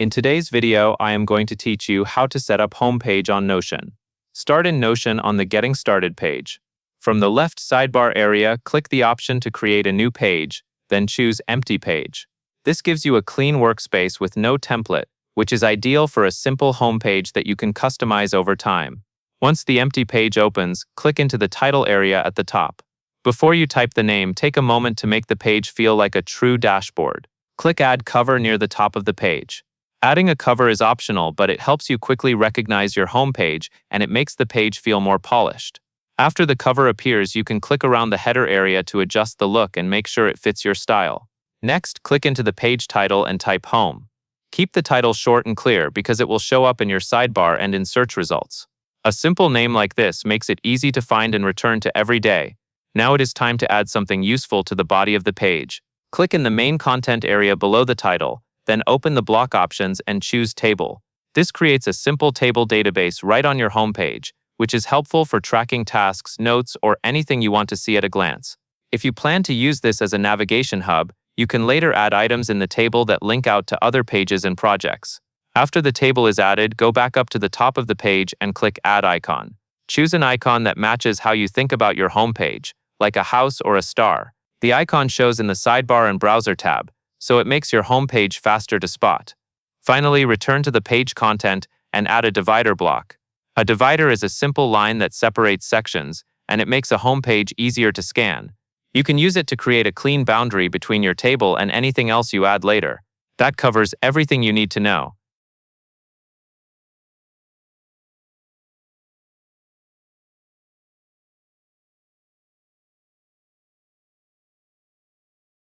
In today's video, I am going to teach you how to set up homepage on Notion. Start in Notion on the Getting Started page. From the left sidebar area, click the option to create a new page, then choose Empty Page. This gives you a clean workspace with no template, which is ideal for a simple homepage that you can customize over time. Once the empty page opens, click into the title area at the top. Before you type the name, take a moment to make the page feel like a true dashboard. Click Add Cover near the top of the page. Adding a cover is optional, but it helps you quickly recognize your homepage and it makes the page feel more polished. After the cover appears, you can click around the header area to adjust the look and make sure it fits your style. Next, click into the page title and type Home. Keep the title short and clear because it will show up in your sidebar and in search results. A simple name like this makes it easy to find and return to every day. Now it is time to add something useful to the body of the page. Click in the main content area below the title, then open the block options and choose Table. This creates a simple table database right on your homepage, which is helpful for tracking tasks, notes, or anything you want to see at a glance. If you plan to use this as a navigation hub, you can later add items in the table that link out to other pages and projects. After the table is added, go back up to the top of the page and click Add Icon. Choose an icon that matches how you think about your homepage, like a house or a star. The icon shows in the Sidebar and Browser tab, so it makes your homepage faster to spot. Finally, return to the page content and add a divider block. A divider is a simple line that separates sections, and it makes a homepage easier to scan. You can use it to create a clean boundary between your table and anything else you add later. That covers everything you need to know.